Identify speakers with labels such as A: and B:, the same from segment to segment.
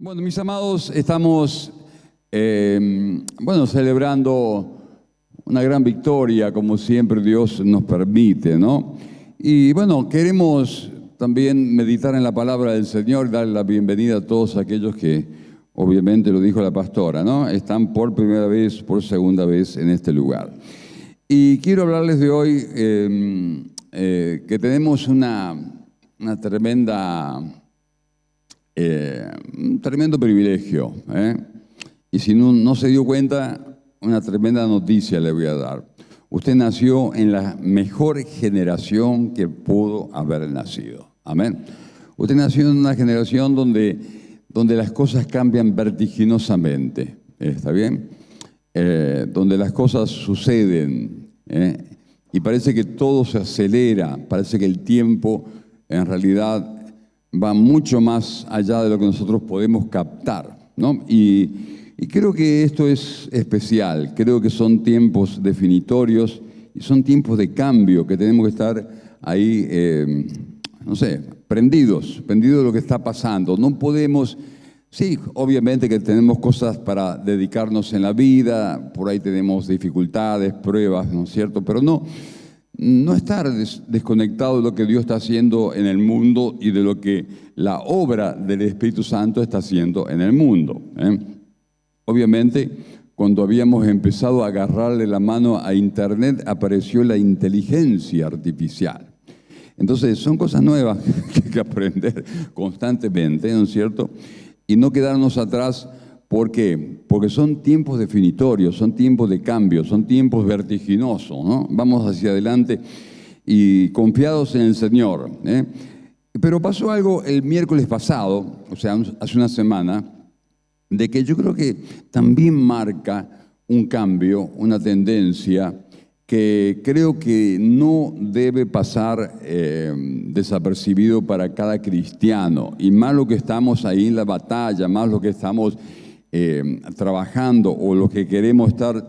A: Bueno, mis amados, estamos celebrando una gran victoria, como siempre Dios nos permite, ¿no? Y bueno, queremos también meditar en la palabra del Señor y darle la bienvenida a todos aquellos que, obviamente lo dijo la pastora, ¿no? Están por primera vez, por segunda vez en este lugar. Y quiero hablarles de hoy que tenemos una tremenda... un tremendo privilegio, y si no se dio cuenta, una tremenda noticia le voy a dar. Usted nació en la mejor generación que pudo haber nacido. Amén. Usted nació en una generación donde las cosas cambian vertiginosamente. ¿Está bien? Donde las cosas suceden, y parece que todo se acelera, parece que el tiempo en realidad va mucho más allá de lo que nosotros podemos captar, ¿no? Y creo que esto es especial, creo que son tiempos definitorios y son tiempos de cambio que tenemos que estar ahí, prendidos de lo que está pasando. No podemos, sí, obviamente que tenemos cosas para dedicarnos en la vida, por ahí tenemos dificultades, pruebas, ¿no es cierto? Pero no estar desconectado de lo que Dios está haciendo en el mundo y de lo que la obra del Espíritu Santo está haciendo en el mundo. Obviamente, cuando habíamos empezado a agarrarle la mano a Internet, apareció la inteligencia artificial. Entonces, son cosas nuevas que hay que aprender constantemente, ¿no es cierto? Y no quedarnos atrás. ¿Por qué? Porque son tiempos definitorios, son tiempos de cambio, son tiempos vertiginosos, ¿no? Vamos hacia adelante y confiados en el Señor. Pero pasó algo el miércoles pasado, o sea, hace una semana, de que yo creo que también marca un cambio, una tendencia que creo que no debe pasar desapercibido para cada cristiano. Y más lo que estamos ahí en la batalla, más lo que estamos trabajando o los que queremos estar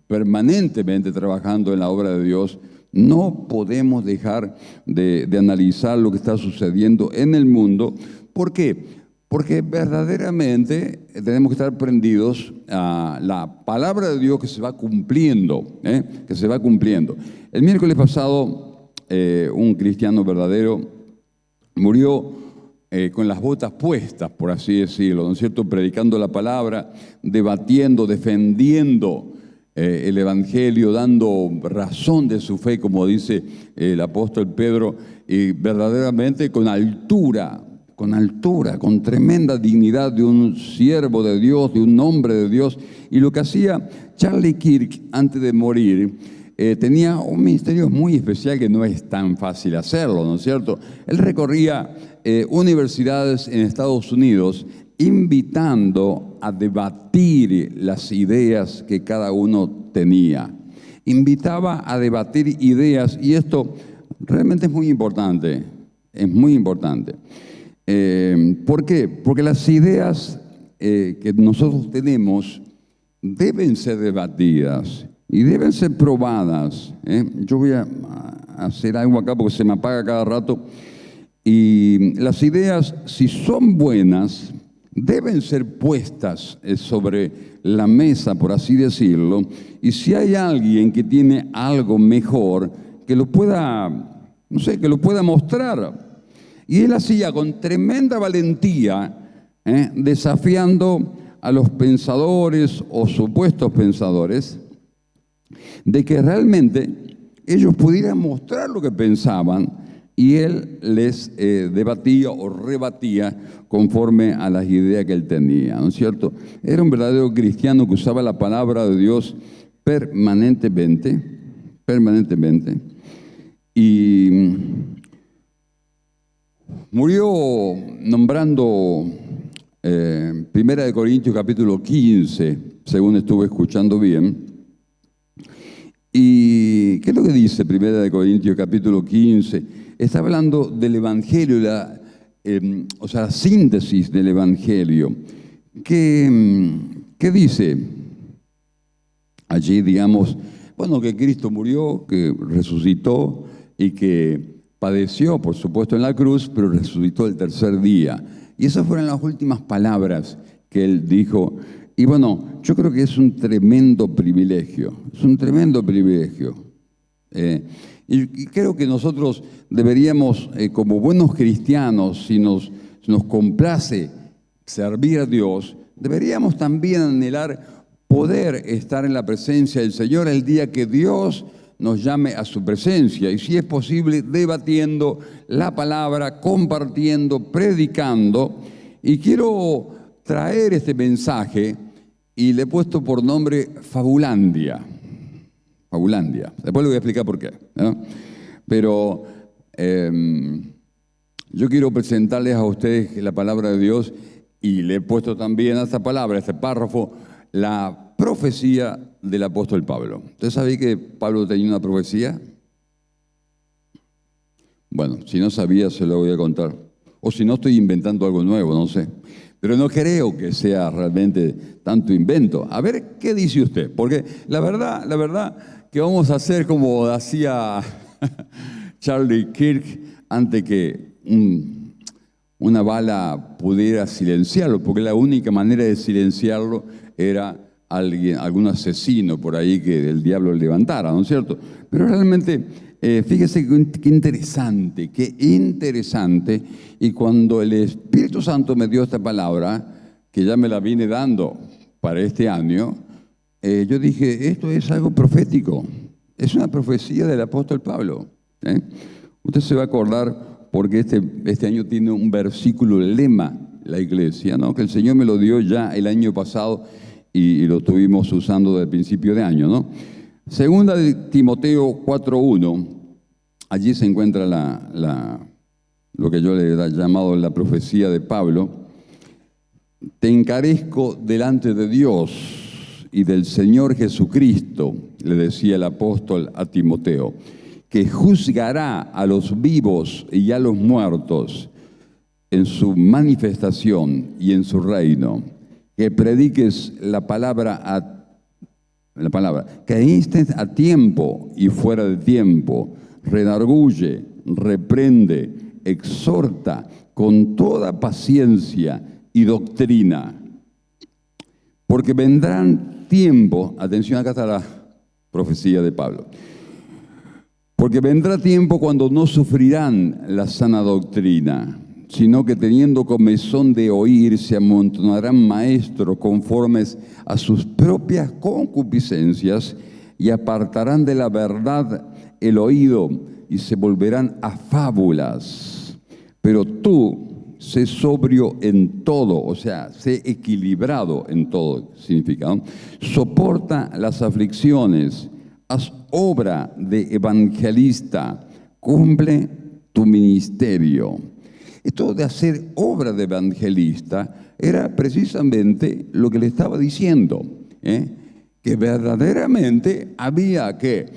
A: permanentemente trabajando en la obra de Dios, no podemos dejar de analizar lo que está sucediendo en el mundo. ¿Por qué? Porque verdaderamente tenemos que estar prendidos a la palabra de Dios que se va cumpliendo, que se va cumpliendo. El miércoles pasado, un cristiano verdadero murió con las botas puestas, por así decirlo, ¿no es cierto? Predicando la palabra, debatiendo, defendiendo el Evangelio, dando razón de su fe, como dice el apóstol Pedro, y verdaderamente con altura, con tremenda dignidad de un siervo de Dios, de un hombre de Dios. Y lo que hacía Charlie Kirk antes de morir, tenía un ministerio muy especial que no es tan fácil hacerlo, ¿no es cierto? Él recorría universidades en Estados Unidos invitando a debatir las ideas que cada uno tenía. Invitaba a debatir ideas, y esto realmente es muy importante, es muy importante. ¿Por qué? Porque las ideas que nosotros tenemos deben ser debatidas y deben ser probadas. Yo voy a hacer algo acá porque se me apaga cada rato. Y las ideas, si son buenas, deben ser puestas sobre la mesa, por así decirlo. Y si hay alguien que tiene algo mejor, que lo pueda, que lo pueda mostrar. Y él hacía con tremenda valentía, desafiando a los pensadores o supuestos pensadores, de que realmente ellos pudieran mostrar lo que pensaban, y él les debatía o rebatía conforme a las ideas que él tenía, ¿no es cierto? Era un verdadero cristiano que usaba la palabra de Dios permanentemente, y murió nombrando Primera de Corintios capítulo 15, según estuve escuchando bien. ¿Y qué es lo que dice Primera de Corintios capítulo 15? Está hablando del Evangelio, la síntesis del Evangelio. ¿Qué dice allí? Digamos, que Cristo murió, que resucitó y que padeció, por supuesto, en la cruz, pero resucitó el tercer día. Y esas fueron las últimas palabras que él dijo. Y bueno, yo creo que es un tremendo privilegio, es un tremendo privilegio. Y creo que nosotros deberíamos, como buenos cristianos, si nos complace servir a Dios, deberíamos también anhelar poder estar en la presencia del Señor el día que Dios nos llame a su presencia. Y si es posible, debatiendo la palabra, compartiendo, predicando. Y quiero traer este mensaje y le he puesto por nombre Fabulandia. Fabulandia. Después le voy a explicar por qué, ¿no? Pero yo quiero presentarles a ustedes la palabra de Dios y le he puesto también a esta palabra, a este párrafo, la profecía del apóstol Pablo. ¿Usted sabía que Pablo tenía una profecía? Bueno, si no sabía, se lo voy a contar. O si no, estoy inventando algo nuevo, no sé. Pero no creo que sea realmente tanto invento. A ver, ¿qué dice usted? Porque la verdad que vamos a hacer como hacía Charlie Kirk antes que una bala pudiera silenciarlo, porque la única manera de silenciarlo era algún asesino por ahí que el diablo levantara, ¿no es cierto? Pero realmente, fíjese qué interesante, y cuando el Espíritu Santo me dio esta palabra, que ya me la vine dando para este año, yo dije, esto es algo profético, es una profecía del apóstol Pablo. Usted se va a acordar, porque este año tiene un versículo lema la iglesia, ¿no? Que el Señor me lo dio ya el año pasado y lo estuvimos usando desde el principio de año, ¿no? Segunda de Timoteo 4:1, allí se encuentra lo que yo le he llamado la profecía de Pablo. Te encarezco delante de Dios y del Señor Jesucristo, le decía el apóstol a Timoteo, que juzgará a los vivos y a los muertos en su manifestación y en su reino, que prediques la palabra, que instes a tiempo y fuera de tiempo, redarguye, reprende, exhorta con toda paciencia y doctrina. Porque vendrán tiempos, atención, acá está la profecía de Pablo, porque vendrá tiempo cuando no sufrirán la sana doctrina, sino que teniendo comezón de oír, se amontonarán maestros conformes a sus propias concupiscencias y apartarán de la verdad el oído y se volverán a fábulas. Pero tú, sé sobrio en todo, o sea, sé equilibrado en todo, significa, ¿no? Soporta las aflicciones, haz obra de evangelista, cumple tu ministerio. Esto de hacer obra de evangelista era precisamente lo que le estaba diciendo, que verdaderamente había que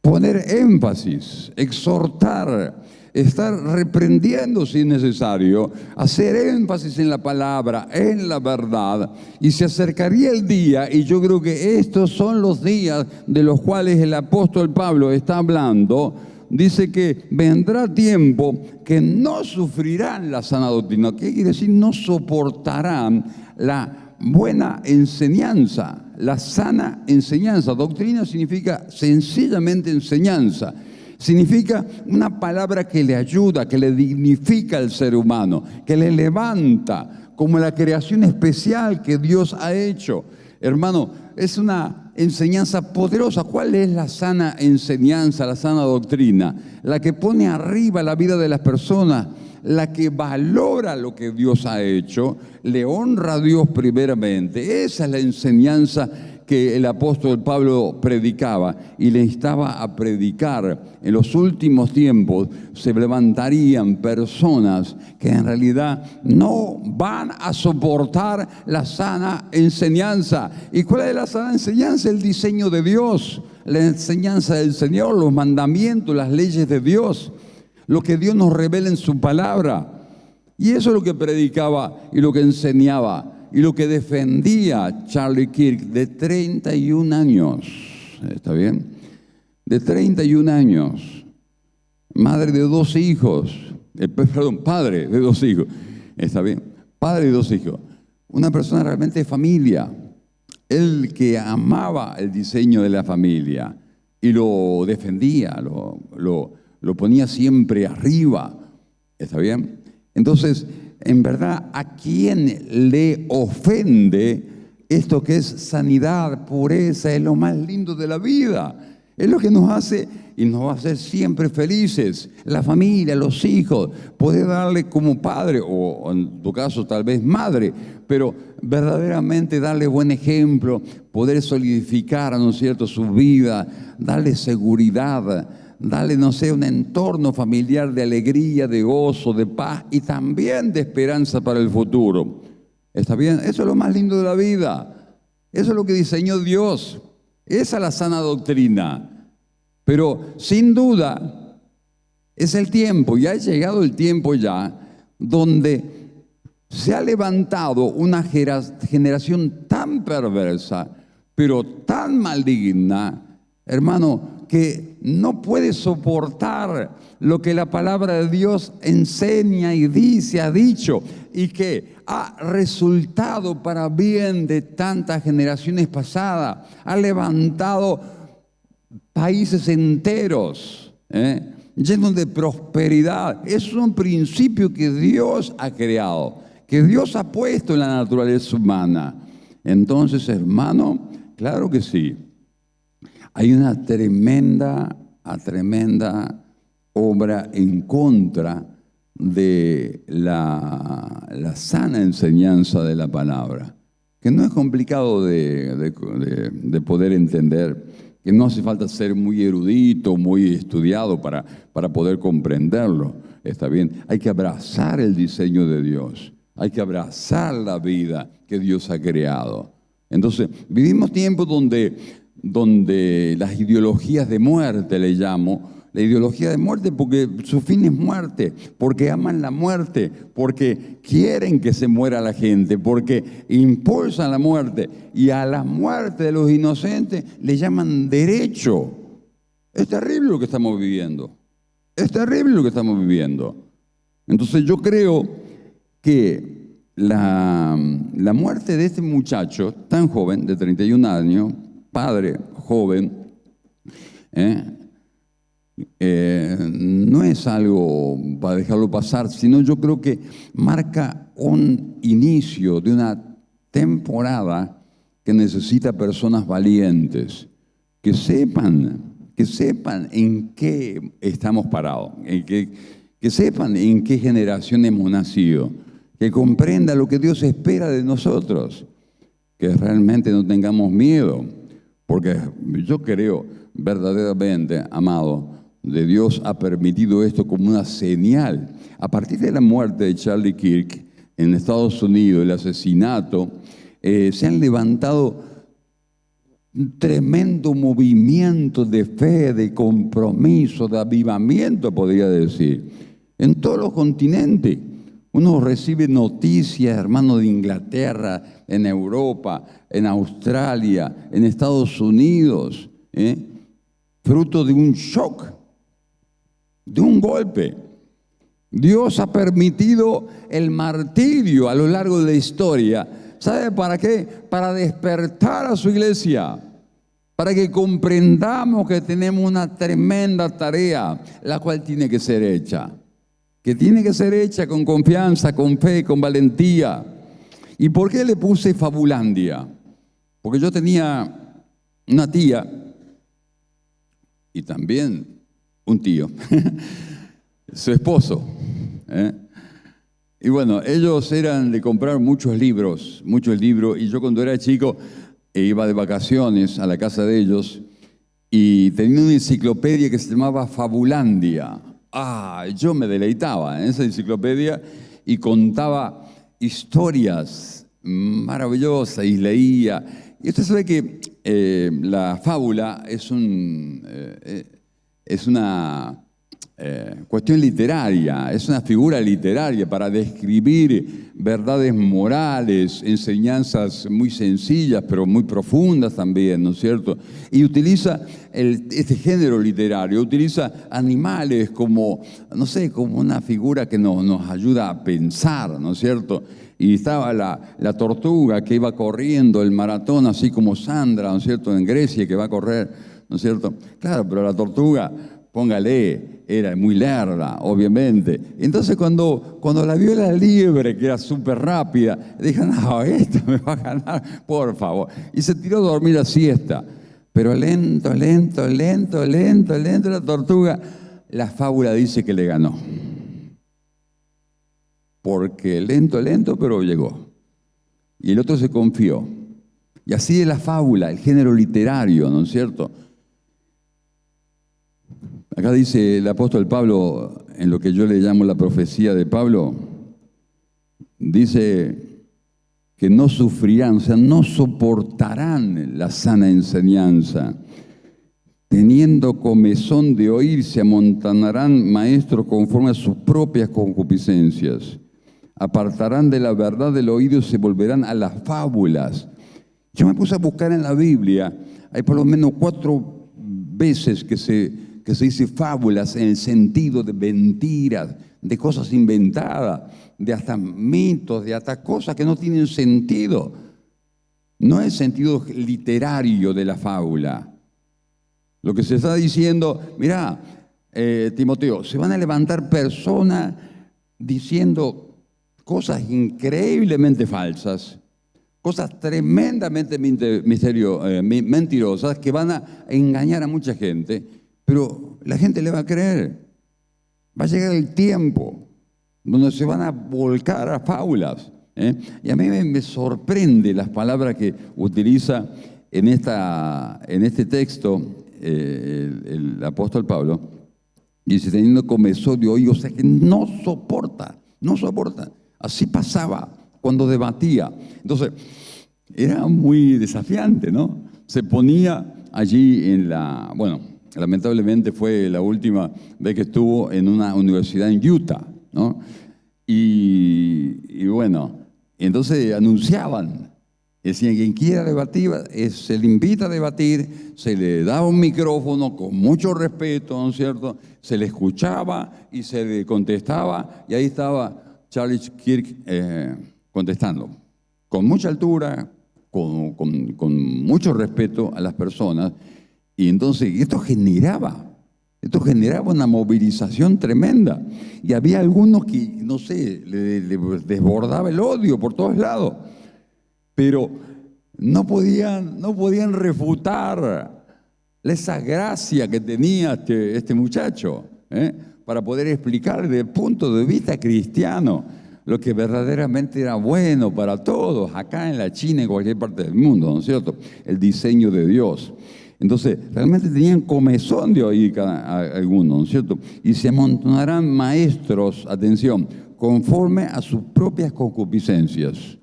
A: poner énfasis, exhortar, estar reprendiendo si es necesario, hacer énfasis en la palabra, en la verdad, y se acercaría el día, y yo creo que estos son los días de los cuales el apóstol Pablo está hablando. Dice que vendrá tiempo que no sufrirán la sana doctrina. ¿Qué quiere decir? No soportarán la buena enseñanza, la sana enseñanza. Doctrina significa sencillamente enseñanza. Significa una palabra que le ayuda, que le dignifica al ser humano, que le levanta, como la creación especial que Dios ha hecho. Hermano, es una enseñanza poderosa. ¿Cuál es la sana enseñanza, la sana doctrina? La que pone arriba la vida de las personas, la que valora lo que Dios ha hecho, le honra a Dios primeramente. Esa es la enseñanza que el apóstol Pablo predicaba y le instaba a predicar. En los últimos tiempos se levantarían personas que en realidad no van a soportar la sana enseñanza. ¿Y cuál es la sana enseñanza? El diseño de Dios, la enseñanza del Señor, los mandamientos, las leyes de Dios, lo que Dios nos revela en su palabra. Y eso es lo que predicaba y lo que enseñaba y lo que defendía Charlie Kirk, de 31 años. ¿Está bien? De 31 años. Madre de 2 hijos. Padre de 2 hijos. ¿Está bien? padre de 2 hijos, una persona realmente de familia, él que amaba el diseño de la familia y lo defendía, lo ponía siempre arriba, ¿está bien? Entonces, en verdad, ¿a quién le ofende esto que es sanidad, pureza? Es lo más lindo de la vida. Es lo que nos hace y nos va a hacer siempre felices. La familia, los hijos, poder darle como padre, o en tu caso tal vez madre, pero verdaderamente darle buen ejemplo, poder solidificar, ¿no es cierto?, su vida, darle seguridad, darle, no sé, un entorno familiar de alegría, de gozo, de paz y también de esperanza para el futuro. ¿Está bien? Eso es lo más lindo de la vida. Eso es lo que diseñó Dios. Esa es la sana doctrina. Pero sin duda es el tiempo, y ha llegado el tiempo ya, donde se ha levantado una generación tan perversa, pero tan maligna, hermano, que no puede soportar lo que la palabra de Dios enseña y dice, ha dicho, y que ha resultado para bien de tantas generaciones pasadas. Ha levantado países enteros, llenos de prosperidad. Es un principio que Dios ha creado, que Dios ha puesto en la naturaleza humana. Entonces, hermano, claro que sí. Hay una tremenda obra en contra de la sana enseñanza de la palabra, que no es complicado de poder entender, que no hace falta ser muy erudito, muy estudiado para poder comprenderlo. Está bien, hay que abrazar el diseño de Dios, hay que abrazar la vida que Dios ha creado. Entonces, vivimos tiempos donde las ideologías de muerte, le llamo, la ideología de muerte porque su fin es muerte, porque aman la muerte, porque quieren que se muera la gente, porque impulsan la muerte, y a la muerte de los inocentes le llaman derecho. Es terrible lo que estamos viviendo, es terrible lo que estamos viviendo. Entonces yo creo que la muerte de este muchacho tan joven, de 31 años, padre joven, no es algo para dejarlo pasar, sino yo creo que marca un inicio de una temporada que necesita personas valientes, que sepan en qué estamos parados, que sepan en qué generación hemos nacido, que comprendan lo que Dios espera de nosotros, que realmente no tengamos miedo, porque yo creo verdaderamente, amado, de Dios ha permitido esto como una señal. A partir de la muerte de Charlie Kirk en Estados Unidos, el asesinato, se han levantado un tremendo movimiento de fe, de compromiso, de avivamiento, podría decir, en todos los continentes. Uno recibe noticias, hermano, de Inglaterra, en Europa, en Australia, en Estados Unidos, fruto de un shock, de un golpe. Dios ha permitido el martirio a lo largo de la historia. ¿Sabe para qué? Para despertar a su iglesia, para que comprendamos que tenemos una tremenda tarea, la cual tiene que ser hecha. Que tiene que ser hecha con confianza, con fe, con valentía. ¿Y por qué le puse Fabulandia? Porque yo tenía una tía y también un tío, su esposo. Y bueno, ellos eran de comprar muchos libros, y yo cuando era chico iba de vacaciones a la casa de ellos y tenía una enciclopedia que se llamaba Fabulandia. Yo me deleitaba en esa enciclopedia y contaba historias maravillosas y leía. Y usted sabe que la fábula es una cuestión literaria, es una figura literaria para describir verdades morales, enseñanzas muy sencillas, pero muy profundas también, ¿no es cierto? Y utiliza este género literario, utiliza animales como, no sé, como una figura que nos ayuda a pensar, ¿no es cierto? Y estaba la tortuga que iba corriendo el maratón, así como Sandra, ¿no es cierto?, en Grecia, que va a correr, ¿no es cierto? Claro, pero la tortuga, póngale, era muy lerda, obviamente. Entonces cuando la vio la liebre, que era súper rápida, dijo, no, esta me va a ganar, por favor. Y se tiró a dormir la siesta. Pero lento, lento, lento, lento, lento, la tortuga, la fábula dice que le ganó. Porque lento, lento, pero llegó. Y el otro se confió. Y así es la fábula, el género literario, ¿no es cierto? Acá dice el apóstol Pablo, en lo que yo le llamo la profecía de Pablo, dice que no sufrirán, o sea, no soportarán la sana enseñanza. Teniendo comezón de oír, se amontonarán maestros conforme a sus propias concupiscencias. Apartarán de la verdad del oído y se volverán a las fábulas. Yo me puse a buscar en la Biblia, hay por lo menos 4 veces que se dice fábulas en el sentido de mentiras, de cosas inventadas, de hasta mitos, de hasta cosas que no tienen sentido. No es el sentido literario de la fábula. Lo que se está diciendo, mirá, Timoteo, se van a levantar personas diciendo cosas increíblemente falsas, cosas tremendamente mentirosas que van a engañar a mucha gente, pero la gente le va a creer. Va a llegar el tiempo donde se van a volcar a fábulas. Y a mí me sorprende las palabras que utiliza en este texto el apóstol Pablo. Dice, teniendo comezón de oído, o sea que no soporta. Así pasaba cuando debatía. Entonces, era muy desafiante, ¿no? Se ponía allí bueno, lamentablemente fue la última vez que estuvo en una universidad en Utah, ¿no? Y bueno, entonces anunciaban, decían, quien quiera debatir, se le invita a debatir, se le daba un micrófono con mucho respeto, ¿no es cierto? Se le escuchaba y se le contestaba, y ahí estaba Charles Kirk contestando, con mucha altura, con mucho respeto a las personas, y entonces esto generaba una movilización tremenda, y había algunos que, no sé, le desbordaba el odio por todos lados, pero no podían refutar esa gracia que tenía este muchacho, para poder explicar desde el punto de vista cristiano lo que verdaderamente era bueno para todos, acá en la China, en cualquier parte del mundo, ¿no es cierto? El diseño de Dios. Entonces, realmente tenían comezón de oír algunos, ¿no es cierto? Y se amontonarán maestros, atención, conforme a sus propias concupiscencias.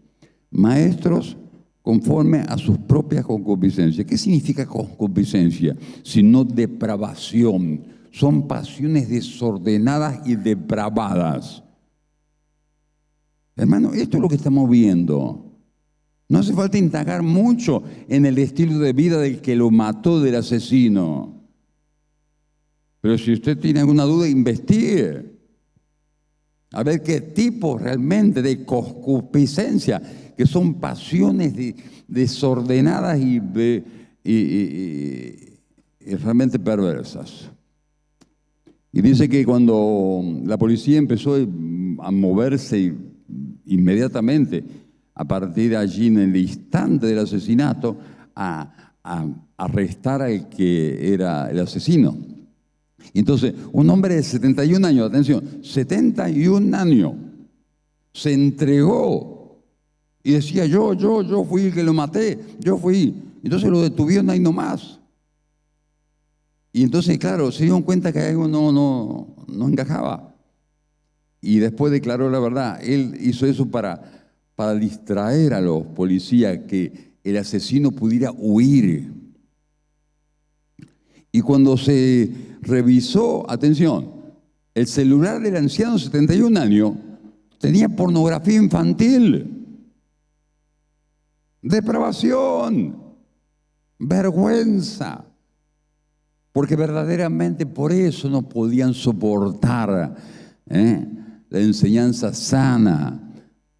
A: Maestros conforme a sus propias concupiscencias. ¿Qué significa concupiscencia? Sino depravación. Son pasiones desordenadas y depravadas. Hermano, esto es lo que estamos viendo. No hace falta indagar mucho en el estilo de vida del que lo mató, del asesino. Pero si usted tiene alguna duda, investigue. A ver qué tipo realmente de concupiscencia, que son pasiones desordenadas y realmente perversas. Y dice que cuando la policía empezó a moverse inmediatamente, a partir de allí, en el instante del asesinato, a arrestar al que era el asesino. Entonces, un hombre de 71 años, atención, 71 años, se entregó y decía, yo fui el que lo maté, yo fui. Entonces lo detuvieron ahí nomás. Y entonces, claro, se dieron cuenta que algo no encajaba. Y después declaró la verdad. Él hizo eso para distraer a los policías, que el asesino pudiera huir. Y cuando se revisó, atención, el celular del anciano de 71 años tenía pornografía infantil, depravación, vergüenza, porque verdaderamente por eso no podían soportar la enseñanza sana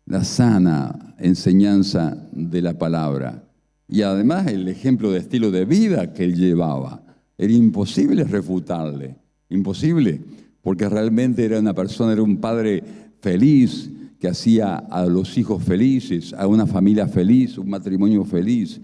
A: la sana enseñanza de la palabra. Y además el ejemplo de estilo de vida que él llevaba. Era imposible refutarle, imposible, porque realmente era una persona, era un padre feliz, que hacía a los hijos felices, a una familia feliz, un matrimonio feliz.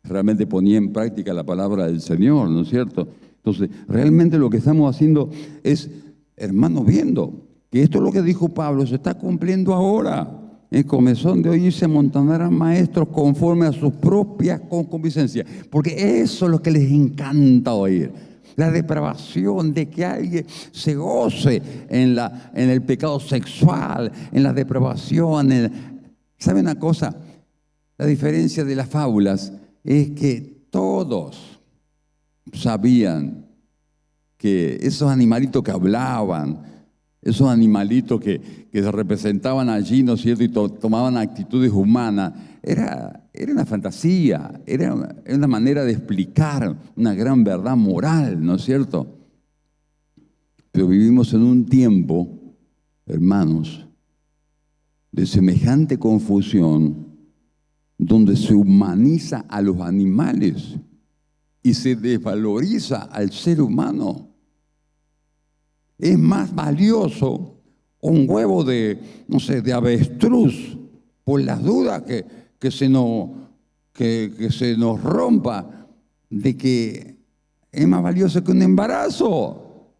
A: Realmente ponía en práctica la palabra del Señor, ¿no es cierto? Entonces, realmente lo que estamos haciendo es, hermanos, viendo que esto es lo que dijo Pablo, se está cumpliendo ahora. Comezón de hoy se amontonarán maestros conforme a sus propias concupiscencias, porque eso es lo que les encanta oír. La depravación de que alguien se goce en el pecado sexual, en la depravación. ¿Sabe una cosa? La diferencia de las fábulas es que todos sabían que esos animalitos que hablaban, esos animalitos que se representaban allí, ¿no es cierto?, y tomaban actitudes humanas, era una fantasía, era una manera de explicar una gran verdad moral, ¿no es cierto? Pero vivimos en un tiempo, hermanos, de semejante confusión, donde se humaniza a los animales y se desvaloriza al ser humano. Es más valioso un huevo de, no sé, de avestruz, por las dudas que se nos rompa, de que es más valioso que un embarazo,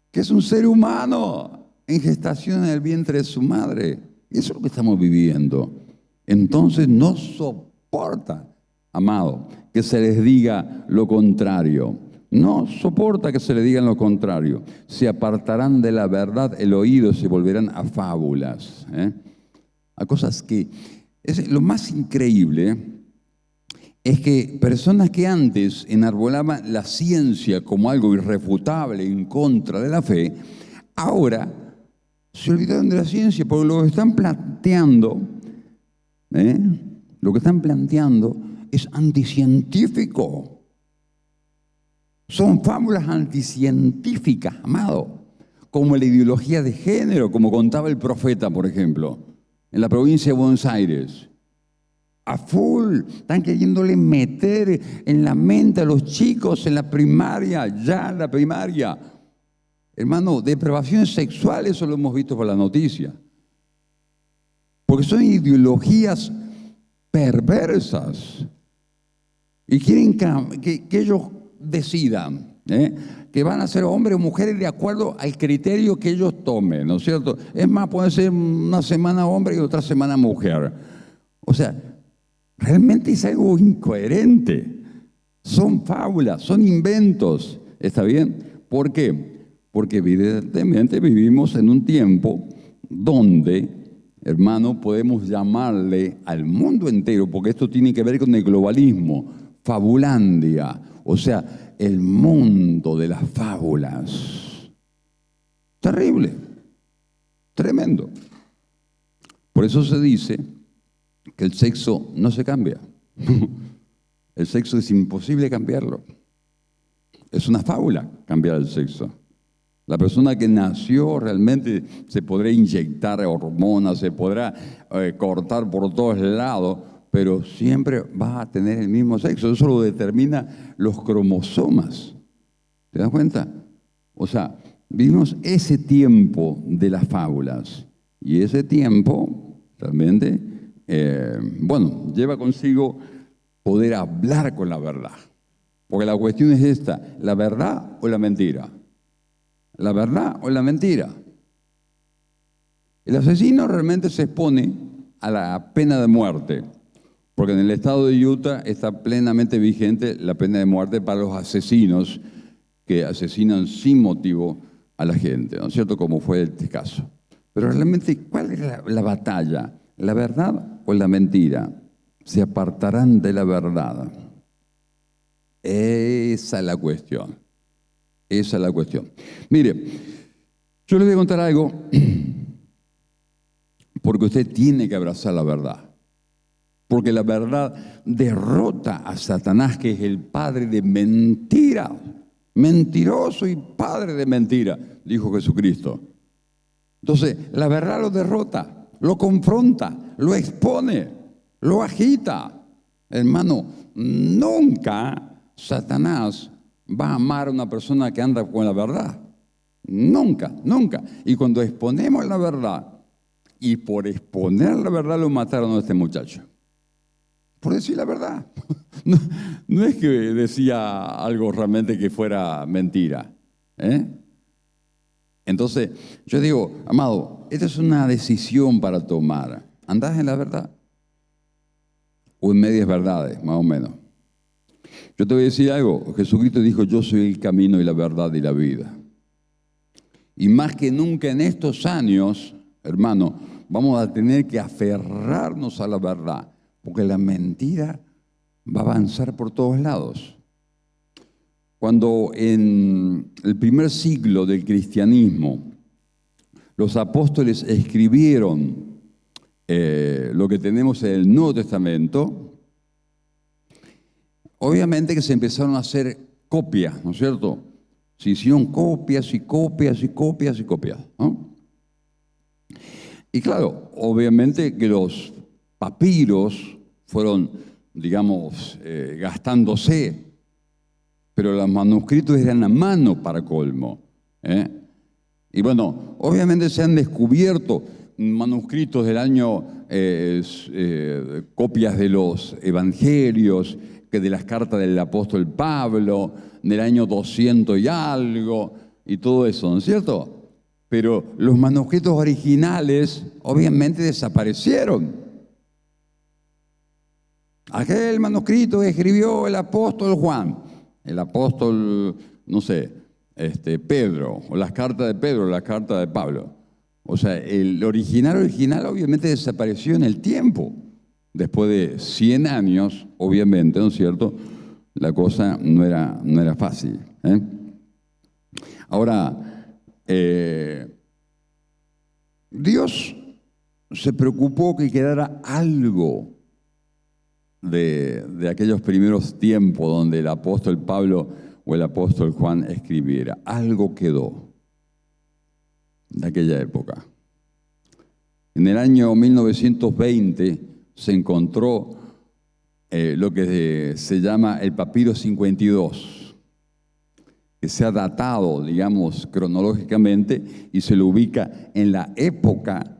A: que es un ser humano en gestación en el vientre de su madre. Eso es lo que estamos viviendo. Entonces no soporta, amado, que se les diga lo contrario. No soporta que se le digan lo contrario. Se apartarán de la verdad el oído, se volverán a fábulas, a cosas que... lo más increíble es que personas que antes enarbolaban la ciencia como algo irrefutable en contra de la fe, ahora se olvidaron de la ciencia porque lo que están planteando, es anticientífico. Son fábulas anticientíficas, amado, como la ideología de género, como contaba el profeta, por ejemplo, en la provincia de Buenos Aires. A full, están queriéndole meter en la mente a los chicos en la primaria, ya en la primaria. Hermano, depravaciones sexuales, eso lo hemos visto por la noticia. Porque son ideologías perversas. Y quieren que ellos decidan que van a ser hombres o mujeres de acuerdo al criterio que ellos tomen, ¿no es cierto? Es más, puede ser una semana hombre y otra semana mujer. O sea, realmente es algo incoherente. Son fábulas, son inventos. ¿Está bien? ¿Por qué? Porque evidentemente vivimos en un tiempo donde, hermano, podemos llamarle al mundo entero, porque esto tiene que ver con el globalismo, fabulandia, o sea, el mundo de las fábulas. Terrible, tremendo. Por eso se dice que el sexo no se cambia. El sexo es imposible cambiarlo. Es una fábula cambiar el sexo. La persona que nació realmente se podrá inyectar hormonas, se podrá cortar por todos lados, pero siempre va a tener el mismo sexo. Eso lo determina los cromosomas. ¿Te das cuenta? O sea, vivimos ese tiempo de las fábulas. Y ese tiempo realmente, lleva consigo poder hablar con la verdad. Porque la cuestión es esta: ¿la verdad o la mentira? ¿La verdad o la mentira? El asesino realmente se expone a la pena de muerte, porque en el estado de Utah está plenamente vigente la pena de muerte para los asesinos que asesinan sin motivo a la gente, ¿no es cierto? Como fue este caso. Pero realmente, ¿cuál es la batalla? ¿La verdad o la mentira? Se apartarán de la verdad. Esa es la cuestión. Esa es la cuestión. Mire, yo le voy a contar algo, porque usted tiene que abrazar la verdad. Porque la verdad derrota a Satanás, que es el padre de mentira. Mentiroso y padre de mentira, dijo Jesucristo. Entonces, la verdad lo derrota. lo confronta, lo expone, lo agita. Hermano, nunca Satanás va a amar a una persona que anda con la verdad. Nunca, nunca. Y cuando exponemos la verdad, y por exponer la verdad lo mataron a este muchacho. Por decir la verdad. No es que decía algo realmente que fuera mentira. Entonces, yo digo, amado, esta es una decisión para tomar. ¿Andás en la verdad? O en medias verdades, más o menos. Yo te voy a decir algo. Jesucristo dijo, yo soy el camino y la verdad y la vida. Y más que nunca en estos años, hermano, vamos a tener que aferrarnos a la verdad, porque la mentira va a avanzar por todos lados. Cuando en el primer siglo del cristianismo los apóstoles escribieron lo que tenemos en el Nuevo Testamento, obviamente que se empezaron a hacer copias, ¿no es cierto? Se hicieron copias y copias y copias y copias, ¿no? Y claro, obviamente que los papiros fueron, digamos, gastándose, pero los manuscritos eran a mano para colmo. Y bueno, obviamente se han descubierto manuscritos del año, copias de los evangelios, que de las cartas del apóstol Pablo, del año 200 y algo, y todo eso, ¿no es cierto? Pero los manuscritos originales obviamente desaparecieron. Aquel manuscrito que escribió el apóstol Juan, el apóstol, no sé, Pedro, o las cartas de Pedro, las cartas de Pablo. O sea, el original obviamente desapareció en el tiempo. Después de 100 años, obviamente, ¿no es cierto? La cosa no era fácil. Ahora, Dios se preocupó que quedara algo de aquellos primeros tiempos donde el apóstol Pablo o el apóstol Juan escribiera. Algo quedó de aquella época. En el año 1920 se encontró lo que se llama el papiro 52, que se ha datado, digamos, cronológicamente y se lo ubica en la época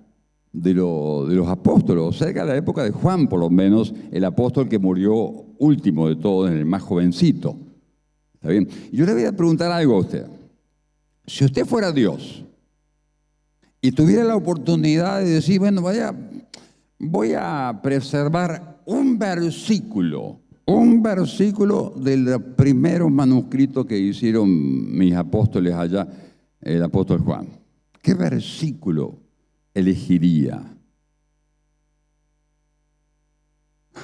A: de los apóstoles, o cerca de la época de Juan, por lo menos, el apóstol que murió último de todos, el más jovencito. ¿Está bien? Y yo le voy a preguntar algo a usted. Si usted fuera Dios y tuviera la oportunidad de decir, bueno, voy a preservar un versículo de los primeros manuscritos que hicieron mis apóstoles allá, el apóstol Juan. ¿Qué versículo elegiría?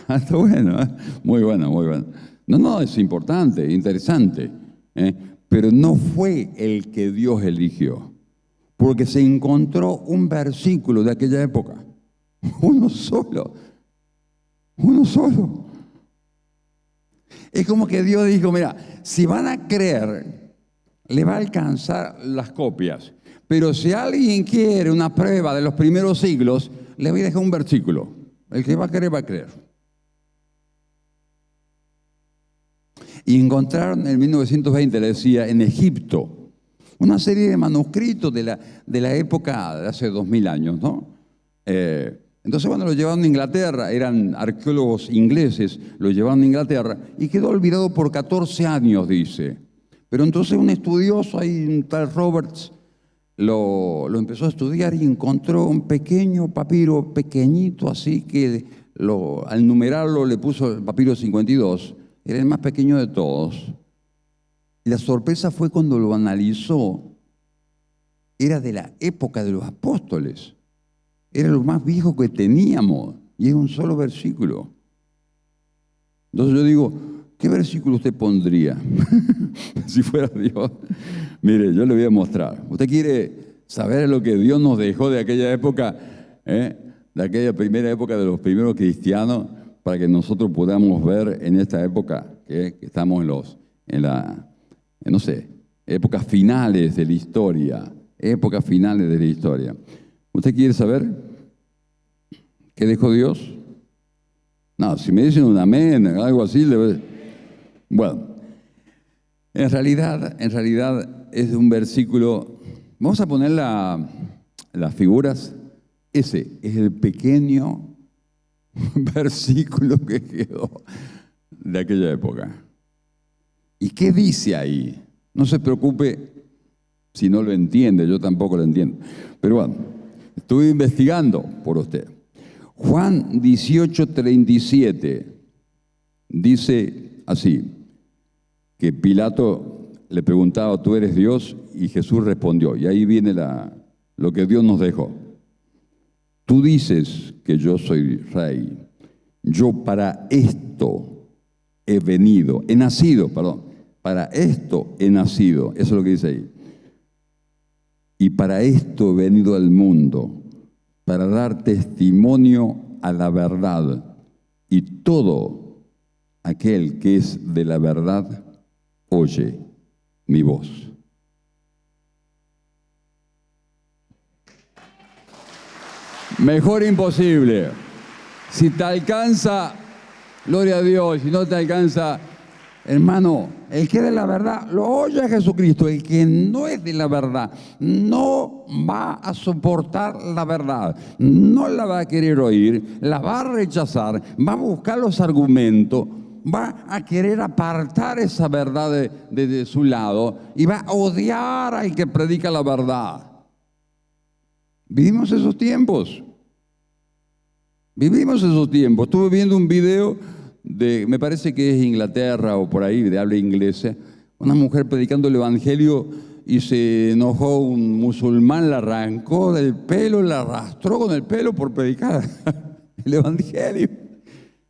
A: Está bueno, ¿eh? Muy bueno, muy bueno. No, es importante, interesante, pero no fue el que Dios eligió, porque se encontró un versículo de aquella época, uno solo. Es como que Dios dijo, mira, si van a creer, le va a alcanzar las copias, pero si alguien quiere una prueba de los primeros siglos, le voy a dejar un versículo. El que va a querer, va a creer. Y encontraron en 1920, le decía, en Egipto, una serie de manuscritos de la época de hace 2000 años, ¿no? Entonces, bueno, lo llevaron a Inglaterra, eran arqueólogos ingleses, lo llevaron a Inglaterra y quedó olvidado por 14 años, dice. Pero entonces un estudioso ahí, un tal Roberts, lo empezó a estudiar y encontró un pequeño papiro, pequeñito así, que al numerarlo le puso el papiro 52, era el más pequeño de todos. Y la sorpresa fue cuando lo analizó, era de la época de los apóstoles. Era lo más viejo que teníamos y era un solo versículo. Entonces yo digo, ¿qué versículo usted pondría si fuera Dios? Mire, yo le voy a mostrar. ¿Usted quiere saber lo que Dios nos dejó de aquella época, de aquella primera época de los primeros cristianos, para que nosotros podamos ver en esta época que estamos no sé, épocas finales de la historia? Épocas finales de la historia. ¿Usted quiere saber? ¿Qué dijo Dios? No, si me dicen un amén, algo así, bueno, en realidad es un versículo. Vamos a poner las figuras. Ese es el pequeño versículo que quedó de aquella época. ¿Y qué dice ahí? No se preocupe si no lo entiende, yo tampoco lo entiendo. Pero bueno, estuve investigando por usted. Juan 18:37 dice así, que Pilato le preguntaba, ¿tú eres Dios? Y Jesús respondió, y ahí viene lo que Dios nos dejó. Tú dices que yo soy rey, yo para esto he nacido, para esto he nacido, eso es lo que dice ahí. Y para esto he venido al mundo, para dar testimonio a la verdad. Y todo aquel que es de la verdad, oye mi voz. Mejor imposible. Si te alcanza, gloria a Dios. Si no te alcanza, hermano, el que es de la verdad, lo oye a Jesucristo. El que no es de la verdad, no va a soportar la verdad. No la va a querer oír, la va a rechazar, va a buscar los argumentos, va a querer apartar esa verdad de su lado y va a odiar al que predica la verdad. Vivimos esos tiempos. Estuve viendo un video me parece que es Inglaterra o por ahí, de habla inglesa, una mujer predicando el evangelio y se enojó un musulmán, la arrancó del pelo, la arrastró con el pelo por predicar el evangelio.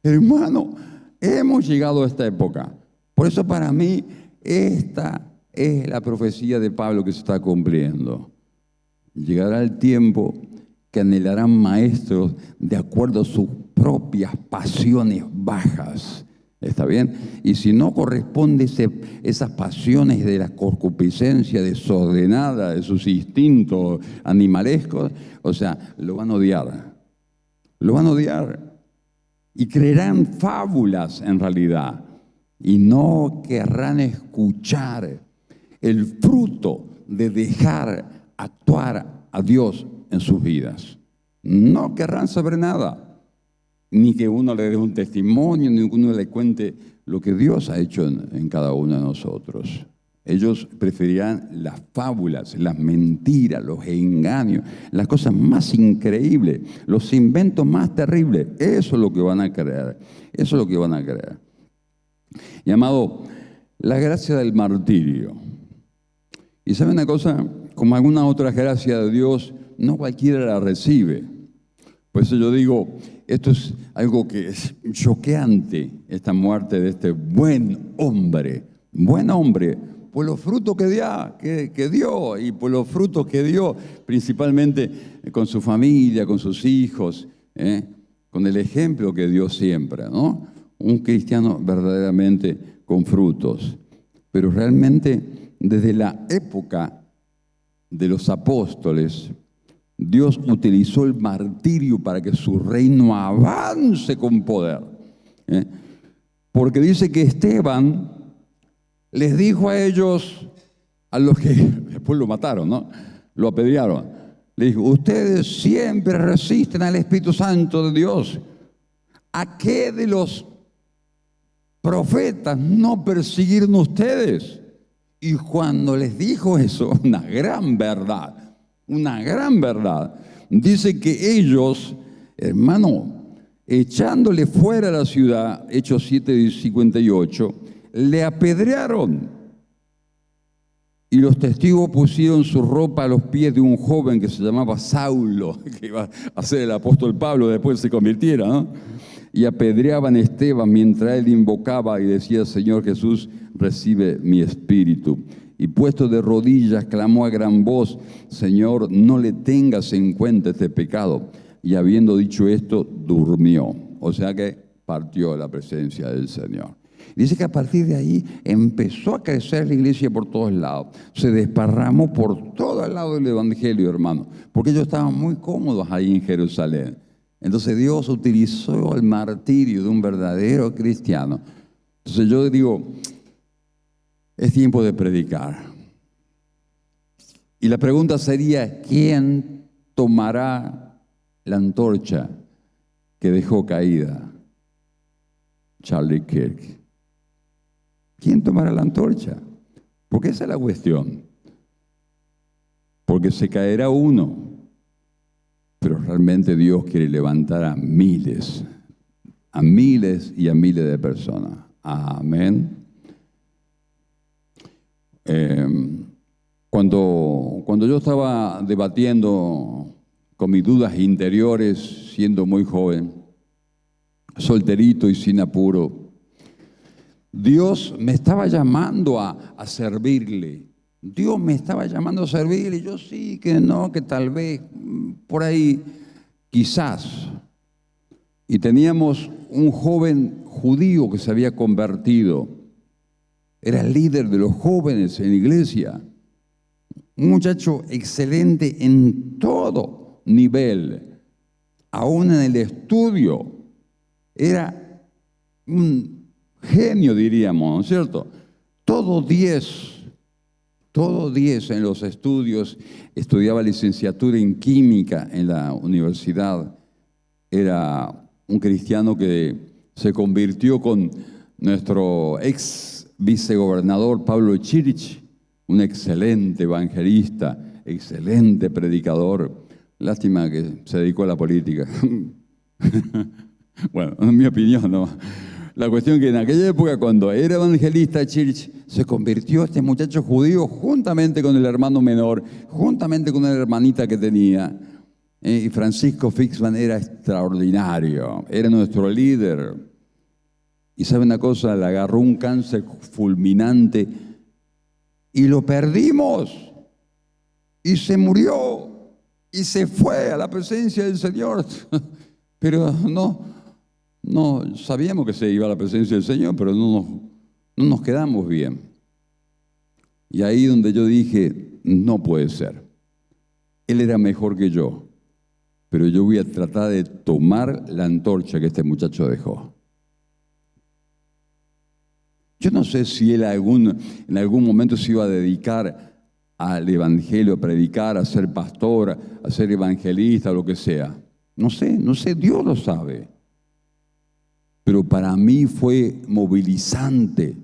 A: Hermano, hemos llegado a esta época. Por eso para mí esta es la profecía de Pablo que se está cumpliendo. Llegará el tiempo que anhelarán maestros de acuerdo a sus propias pasiones bajas. ¿Está bien? Y si no corresponde esas pasiones de la concupiscencia desordenada, de sus instintos animalescos, o sea, lo van a odiar. Lo van a odiar. Y creerán fábulas en realidad. Y no querrán escuchar el fruto de dejar actuar a Dios en sus vidas. No querrán saber nada, ni que uno le dé un testimonio, ni que uno le cuente lo que Dios ha hecho en cada uno de nosotros. Ellos preferirán las fábulas, las mentiras, los engaños, las cosas más increíbles, los inventos más terribles. Eso es lo que van a creer. Eso es lo que van a creer. Llamado la gracia del martirio. Y ¿sabe una cosa? Como alguna otra gracia de Dios, no cualquiera la recibe. Por eso yo digo, esto es algo que es choqueante, esta muerte de este buen hombre, por los frutos que dio y por los frutos que dio, principalmente con su familia, con sus hijos, con el ejemplo que dio siempre, ¿no? Un cristiano verdaderamente con frutos. Pero realmente desde la época de los apóstoles, Dios utilizó el martirio para que su reino avance con poder. Porque dice que Esteban les dijo a ellos, a los que después lo mataron, ¿no? Lo apedrearon. Le dijo, ustedes siempre resisten al Espíritu Santo de Dios. ¿A qué de los profetas no persiguieron ustedes? Y cuando les dijo eso, una gran verdad, dice que ellos, hermano, echándole fuera de la ciudad, Hechos 7:58, le apedrearon. Y los testigos pusieron su ropa a los pies de un joven que se llamaba Saulo, que iba a ser el apóstol Pablo, después se convirtiera, ¿no? Y apedreaban a Esteban mientras él invocaba y decía, Señor Jesús, recibe mi espíritu. Y puesto de rodillas, clamó a gran voz, Señor, no le tengas en cuenta este pecado. Y habiendo dicho esto, durmió. O sea que partió de la presencia del Señor. Dice que a partir de ahí empezó a crecer la iglesia por todos lados. Se desparramó por todo el lado del evangelio, hermano. Porque ellos estaban muy cómodos ahí en Jerusalén. Entonces Dios utilizó el martirio de un verdadero cristiano. Entonces yo digo, es tiempo de predicar. Y la pregunta sería, ¿quién tomará la antorcha que dejó caída Charlie Kirk? ¿Quién tomará la antorcha? Porque esa es la cuestión. Porque se caerá uno, pero realmente Dios quiere levantar a miles y a miles de personas. Amén. Cuando yo estaba debatiendo con mis dudas interiores, siendo muy joven, solterito y sin apuro, Dios me estaba llamando a servirle. Dios me estaba llamando a servirle. Y yo sí, que no, que tal vez, por ahí, quizás. Y teníamos un joven judío que se había convertido. Era el líder de los jóvenes en la iglesia. Un muchacho excelente en todo nivel, aún en el estudio. Era un genio, diríamos, ¿no es cierto? Todo 10 en los estudios. Estudiaba licenciatura en química en la universidad. Era un cristiano que se convirtió con nuestro ex vicegobernador Pablo Chirich, un excelente evangelista, excelente predicador. Lástima que se dedicó a la política. Bueno, en mi opinión, no. La cuestión es que en aquella época, cuando era evangelista Chirich, se convirtió este muchacho judío juntamente con el hermano menor, juntamente con una hermanita que tenía. Y Francisco Fixman era extraordinario, era nuestro líder. Y sabe una cosa, le agarró un cáncer fulminante y lo perdimos. Y se murió y se fue a la presencia del Señor. Pero no sabíamos que se iba a la presencia del Señor, pero no nos quedamos bien. Y ahí donde yo dije, no puede ser. Él era mejor que yo, pero yo voy a tratar de tomar la antorcha que este muchacho dejó. Yo no sé si él en algún momento se iba a dedicar al evangelio, a predicar, a ser pastor, a ser evangelista, lo que sea. No sé, Dios lo sabe. Pero para mí fue movilizante.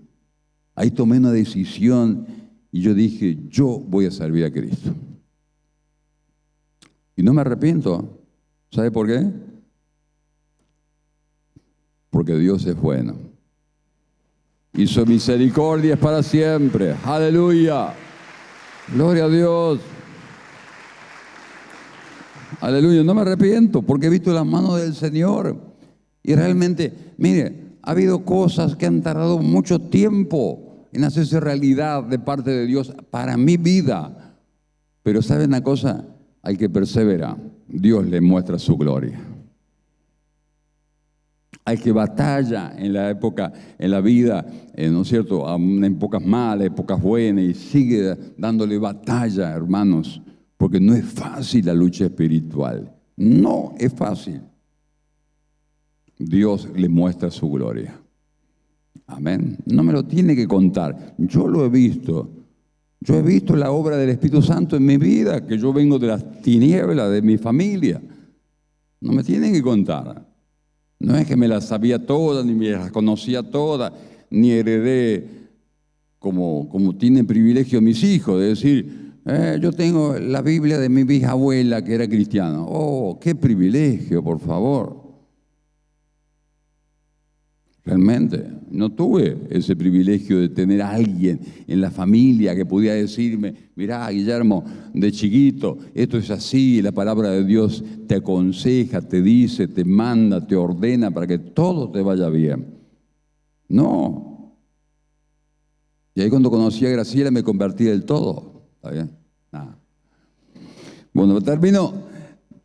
A: Ahí tomé una decisión y yo dije, yo voy a servir a Cristo. Y no me arrepiento. ¿Sabe por qué? Porque Dios es bueno. Y su misericordia es para siempre. ¡Aleluya! ¡Gloria a Dios! ¡Aleluya! No me arrepiento porque he visto las manos del Señor. Y realmente, mire, ha habido cosas que han tardado mucho tiempo en hacerse realidad de parte de Dios para mi vida. Pero ¿sabe una cosa? Al que persevera, Dios le muestra su gloria. Al que batalla en la época, en la vida, ¿no es cierto? En épocas malas, épocas buenas, y sigue dándole batalla, hermanos, porque no es fácil la lucha espiritual. No es fácil. Dios le muestra su gloria. Amén. No me lo tiene que contar. Yo lo he visto. Yo he visto la obra del Espíritu Santo en mi vida, que yo vengo de las tinieblas de mi familia. No me tienen que contar. No es que me las sabía todas, ni me las conocía todas, ni heredé como tienen privilegio mis hijos, de decir, yo tengo la Biblia de mi bisabuela que era cristiana. Oh, qué privilegio, por favor. Realmente, no tuve ese privilegio de tener a alguien en la familia que pudiera decirme, mirá, Guillermo, de chiquito, esto es así, la palabra de Dios te aconseja, te dice, te manda, te ordena para que todo te vaya bien. No. Y ahí cuando conocí a Graciela me convertí del todo. ¿Está bien? Nada. Bueno,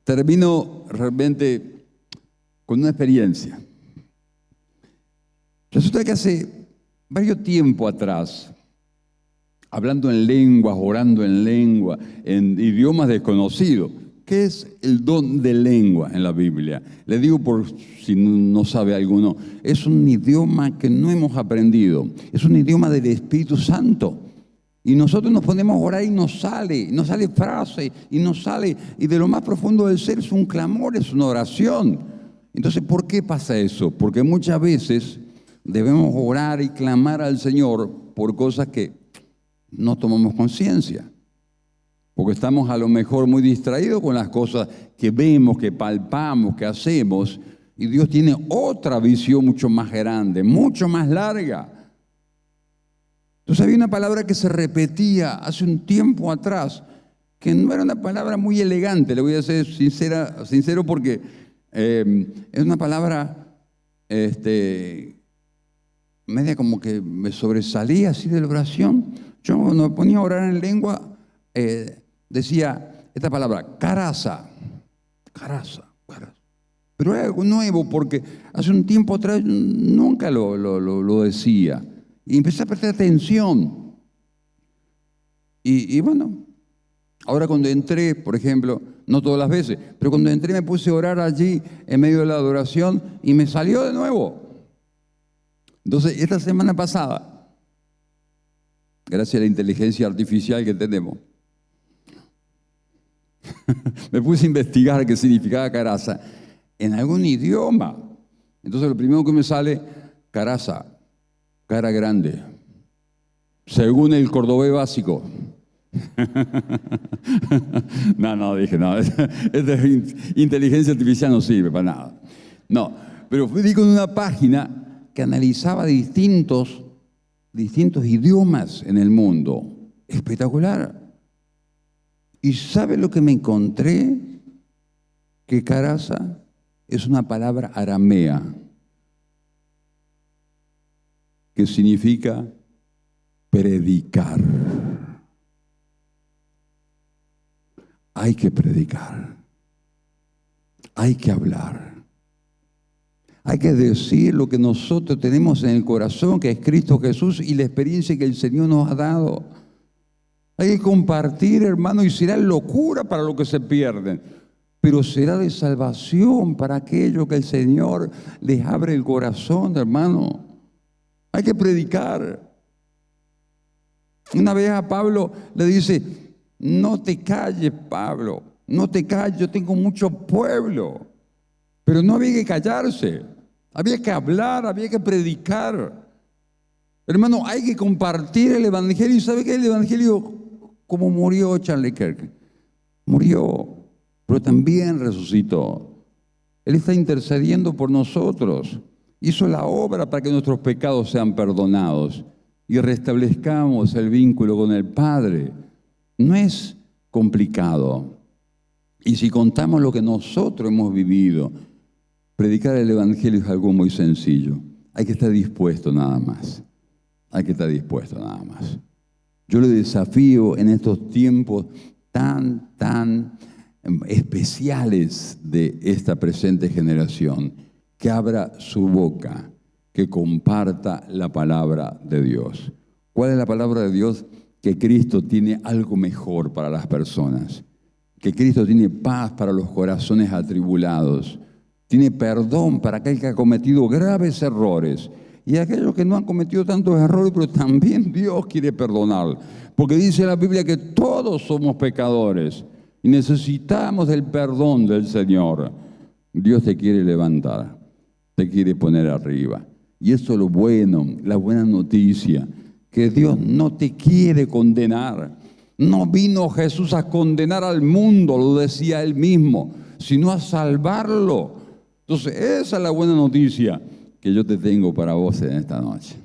A: termino realmente con una experiencia. Resulta que hace varios tiempo atrás, hablando en lenguas, orando en lengua, en idiomas desconocidos, ¿Qué es el don de lengua en la Biblia? Le digo por si no sabe alguno, es un idioma que no hemos aprendido, es un idioma del Espíritu Santo. Y nosotros nos ponemos a orar y nos sale frase, y nos sale, y de lo más profundo del ser es un clamor, es una oración. Entonces, ¿por qué pasa eso? Porque muchas veces debemos orar y clamar al Señor por cosas que no tomamos conciencia. Porque estamos a lo mejor muy distraídos con las cosas que vemos, que palpamos, que hacemos, y Dios tiene otra visión mucho más grande, mucho más larga. Entonces había una palabra que se repetía hace un tiempo atrás, que no era una palabra muy elegante, le voy a ser sincero porque es una palabra media como que me sobresalía así de la oración. Yo cuando me ponía a orar en lengua, decía esta palabra, caraza. Pero era algo nuevo porque hace un tiempo atrás nunca lo decía. Y empecé a prestar atención. Y bueno, ahora cuando entré, por ejemplo, no todas las veces, pero cuando entré me puse a orar allí en medio de la adoración y me salió de nuevo. Entonces, esta semana pasada, gracias a la inteligencia artificial que tenemos, me puse a investigar qué significaba caraza en algún idioma. Entonces, lo primero que me sale, caraza, cara grande, según el cordobés básico. Dije, esta inteligencia artificial no sirve para nada. No, pero fui con una página que analizaba distintos idiomas en el mundo. Espectacular. ¿Y sabe lo que me encontré? Que caraza es una palabra aramea que significa predicar. Hay que predicar, hay que hablar, hay que decir lo que nosotros tenemos en el corazón, que es Cristo Jesús y la experiencia que el Señor nos ha dado. Hay que compartir, hermano, y será locura para los que se pierden, pero será de salvación para aquellos que el Señor les abre el corazón, hermano. Hay que predicar. Una vez a Pablo le dice, no te calles, Pablo, no te calles, yo tengo mucho pueblo. Pero no había que callarse, había que hablar, había que predicar. Hermano, hay que compartir el Evangelio. ¿Y sabe qué? El Evangelio, como murió Charlie Kirk, murió, pero también resucitó. Él está intercediendo por nosotros. Hizo la obra para que nuestros pecados sean perdonados y restablezcamos el vínculo con el Padre. No es complicado. Y si contamos lo que nosotros hemos vivido, predicar el Evangelio es algo muy sencillo. Hay que estar dispuesto nada más. Hay que estar dispuesto nada más. Yo le desafío en estos tiempos tan especiales de esta presente generación, que abra su boca, que comparta la palabra de Dios. ¿Cuál es la palabra de Dios? Que Cristo tiene algo mejor para las personas, que Cristo tiene paz para los corazones atribulados, tiene perdón para aquel que ha cometido graves errores y aquellos que no han cometido tantos errores, pero también Dios quiere perdonar, porque dice la Biblia que todos somos pecadores y necesitamos del perdón del Señor. Dios te quiere levantar, te quiere poner arriba. Y eso es lo bueno, la buena noticia, que Dios no te quiere condenar. No vino Jesús a condenar al mundo, lo decía Él mismo, sino a salvarlo. Entonces, esa es la buena noticia que yo te tengo para vos en esta noche.